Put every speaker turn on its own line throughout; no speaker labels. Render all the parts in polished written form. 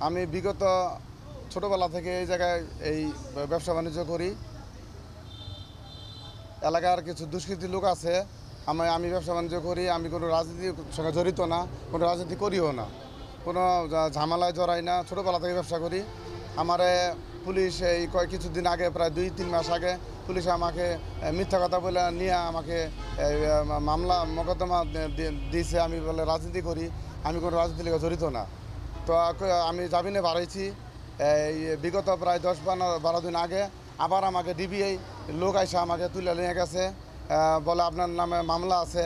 আমি বিগত ছোটোবেলা থেকে এই জায়গায় এই ব্যবসা বাণিজ্য করি। এলাকার কিছু দুষ্কৃতী লোক আছে, আমি ব্যবসা বাণিজ্য করি। আমি কোনো রাজনীতির সঙ্গে জড়িত না, কোনো রাজনীতি করিও না, কোনো ঝামেলায় জড়াই না। ছোটোবেলা থেকে ব্যবসা করি। আমারে পুলিশ এই কিছুদিন আগে, প্রায় 2-3 মাস আগে, পুলিশ আমাকে মিথ্যা কথা বলে নিয়ে আমাকে মামলা মোকদ্দমা দিয়েছে। আমি বলে রাজনীতি করি, আমি কোনো রাজনীতির সঙ্গে জড়িত না। তো আমি জামিনে বাড়াইছি। এই বিগত প্রায় 10-12 দিন আগে আবার আমাকে ডিবিআই লোক আইসা আমাকে তুলে নিয়ে গেছে। বলে আপনার নামে মামলা আছে,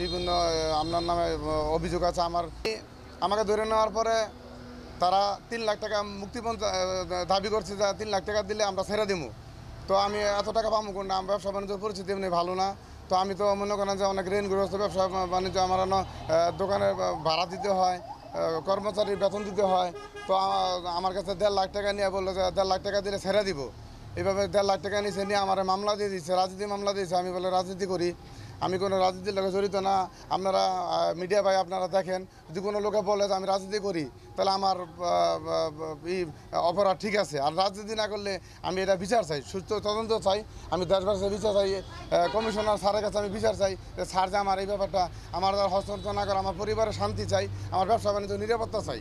বিভিন্ন আপনার নামে অভিযোগ আছে। আমাকে ধরে নেওয়ার পরে তারা 3 লাখ টাকা মুক্তিপণ দাবি করছে, যে 3 লাখ টাকা দিলে আমরা ছেড়ে দেবো। তো আমি এত টাকা পাবো কোন? ব্যবসা বাণিজ্যের পরিস্থিতি এমনি ভালো না। তো আমি তো মনে করেন যে অনেক ঋণগ্রস্ত। ব্যবসা বাণিজ্য আমার দোকানের ভাড়া দিতে হয়, কর্মচারীর বেতন দিতে হয়। তো আমার কাছে 1.5 লাখ টাকা নিয়ে বললো যে 1.5 লাখ টাকা দিলে ছেড়ে দিব। এইভাবে 1.5 লাখ টাকা নিচে নিয়ে আমার মামলা দিয়ে দিচ্ছে, রাজনীতি মামলা দিয়েছে। আমি বলে রাজনীতি করি, আমি কোনো রাজনীতির লোকে জড়িত না। আপনারা মিডিয়া ভাই আপনারা দেখেন, যদি কোনো লোকে বলে যে আমি রাজনীতি করি, তাহলে আমার অপরাধ ঠিক আছে। আর রাজনীতি না করলে আমি এটা বিচার চাই, সুস্থ তদন্ত চাই। আমি দেশবাসীর বিচার চাই, কমিশনার স্যারের কাছে আমি বিচার চাই যে স্যার যে আমার এই ব্যাপারটা আমার হস্তক্ষেপ না করে, আমার পরিবারের শান্তি চাই, আমার ব্যবসা বাণিজ্য নিরাপত্তা চাই।